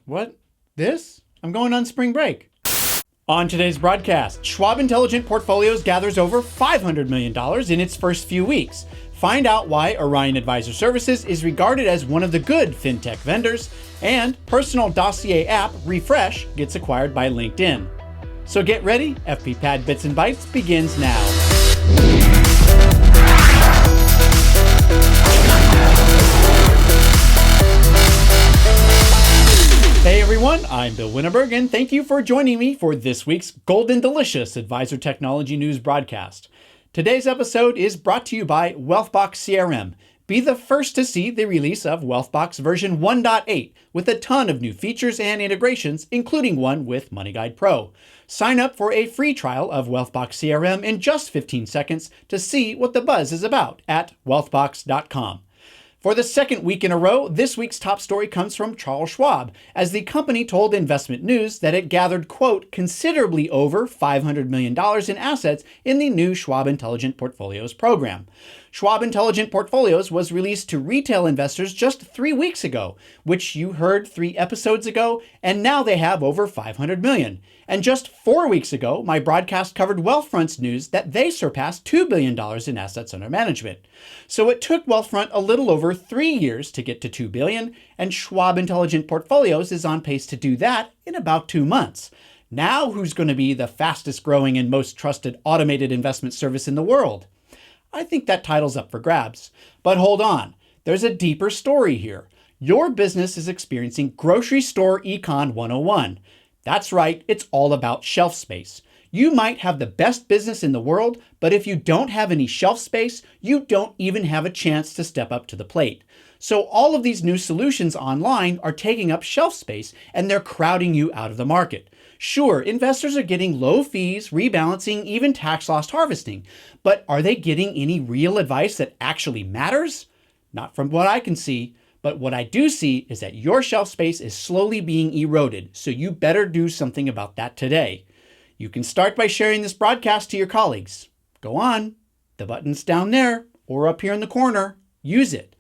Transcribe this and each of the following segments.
What? This? I'm going on spring break. On today's broadcast, Schwab Intelligent Portfolios gathers over $500 million in its first few weeks. Find out why Orion Advisor Services is regarded as one of the good fintech vendors, and personal dossier app Refresh gets acquired by LinkedIn. So get ready, FPPad Bits and Bytes begins now. Hey everyone, I'm Bill Winterberg, and thank you for joining me for this week's Golden Delicious Advisor Technology News broadcast. Today's episode is brought to you by WealthBox CRM. Be the first to see the release of WealthBox version 1.8 with a ton of new features and integrations, including one with MoneyGuide Pro. Sign up for a free trial of WealthBox CRM in just 15 seconds to see what the buzz is about at wealthbox.com. For the second week in a row, this week's top story comes from Charles Schwab, as the company told Investment News that it gathered, quote, considerably over $500 million in assets in the new Schwab Intelligent Portfolios program. Schwab Intelligent Portfolios was released to retail investors just 3 weeks ago, which you heard 3 episodes ago, and now they have over $500 million. And just 4 weeks ago, my broadcast covered Wealthfront's news that they surpassed $2 billion in assets under management. So it took Wealthfront a little over 3 years to get to $2 billion, and Schwab Intelligent Portfolios is on pace to do that in about 2 months. Now who's going to be the fastest growing and most trusted automated investment service in the world? I think that title's up for grabs. But hold on, there's a deeper story here. Your business is experiencing grocery store econ 101. That's right, it's all about shelf space. You might have the best business in the world, but if you don't have any shelf space, you don't even have a chance to step up to the plate. So all of these new solutions online are taking up shelf space, and they're crowding you out of the market. Sure, investors are getting low fees, rebalancing, even tax loss harvesting, but are they getting any real advice that actually matters? Not from what I can see. But what I do see is that your shelf space is slowly being eroded, so you better do something about that today. You can start by sharing this broadcast to your colleagues. Go on. The button's down there or up here in the corner. Use it.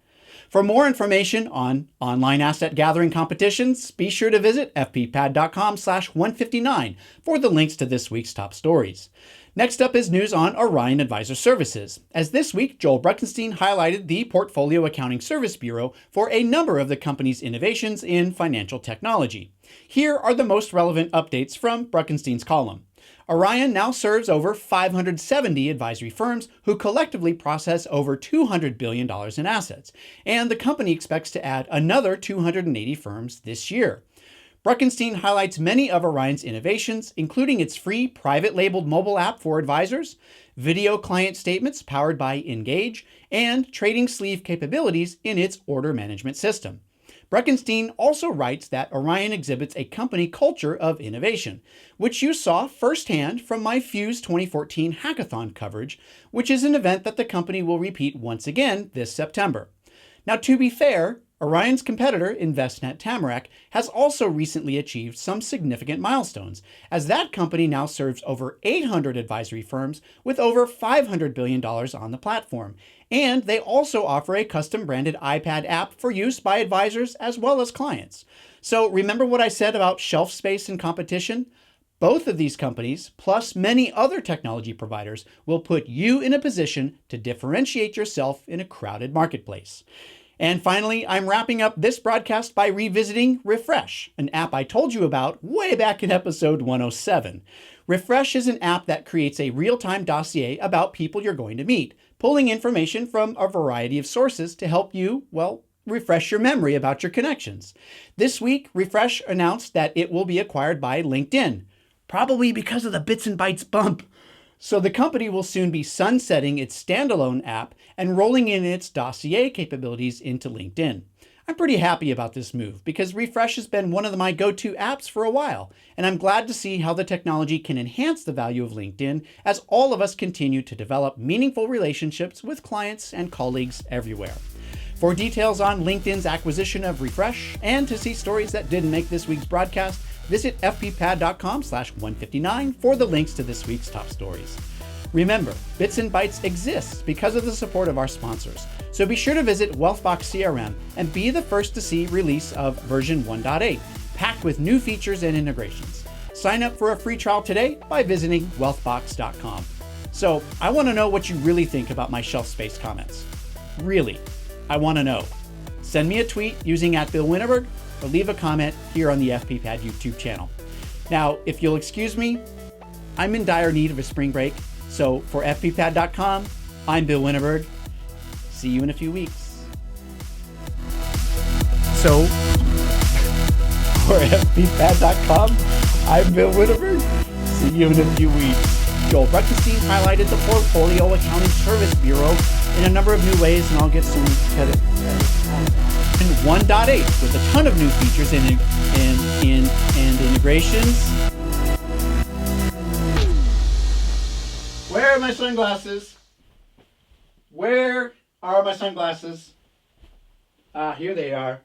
For more information on online asset gathering competitions, be sure to visit fppad.com/159 for the links to this week's top stories. Next up is news on Orion Advisor Services, as this week Joel Bruckenstein highlighted the Portfolio Accounting Service Bureau for a number of the company's innovations in financial technology. Here are the most relevant updates from Bruckenstein's column. Orion now serves over 570 advisory firms who collectively process over $200 billion in assets, and the company expects to add another 280 firms this year. Bruckenstein highlights many of Orion's innovations, including its free private labeled mobile app for advisors, video client statements powered by Engage, and trading sleeve capabilities in its order management system. Bruckenstein also writes that Orion exhibits a company culture of innovation, which you saw firsthand from my Fuse 2014 Hackathon coverage, which is an event that the company will repeat once again this September. Now, to be fair, Orion's competitor, Envestnet Tamarac, has also recently achieved some significant milestones, as that company now serves over 800 advisory firms with over $500 billion on the platform. And they also offer a custom-branded iPad app for use by advisors as well as clients. So remember what I said about shelf space and competition? Both of these companies, plus many other technology providers, will put you in a position to differentiate yourself in a crowded marketplace. And finally, I'm wrapping up this broadcast by revisiting Refresh, an app I told you about way back in episode 107. Refresh is an app that creates a real-time dossier about people you're going to meet, pulling information from a variety of sources to help you, refresh your memory about your connections. This week, Refresh announced that it will be acquired by LinkedIn, probably because of the Bits and Bytes bump. So the company will soon be sunsetting its standalone app and rolling in its dossier capabilities into LinkedIn. I'm pretty happy about this move because Refresh has been one of my go-to apps for a while, and I'm glad to see how the technology can enhance the value of LinkedIn as all of us continue to develop meaningful relationships with clients and colleagues everywhere. For details on LinkedIn's acquisition of Refresh and to see stories that didn't make this week's broadcast, visit fppad.com/159 for the links to this week's top stories. Remember, Bits and Bytes exists because of the support of our sponsors, so be sure to visit WealthBox CRM and be the first to see release of version 1.8, packed with new features and integrations. Sign up for a free trial today by visiting wealthbox.com. So I want to know what you really think about my shelf space comments. Really, I want to know. Send me a tweet using @BillWinterberg or leave a comment here on the FPPad YouTube channel. Now, if you'll excuse me, I'm in dire need of a spring break. So for FPPad.com, I'm Bill Winterberg. See you in a few weeks. So for FPPad.com, I'm Bill Winterberg. See you in a few weeks. Joel Bruckenstein highlighted the Portfolio Accounting Service Bureau in a number of new ways, and I'll get some credit. In 1.8 with a ton of new features and integrations. Where are my sunglasses? Where are my sunglasses? Here they are.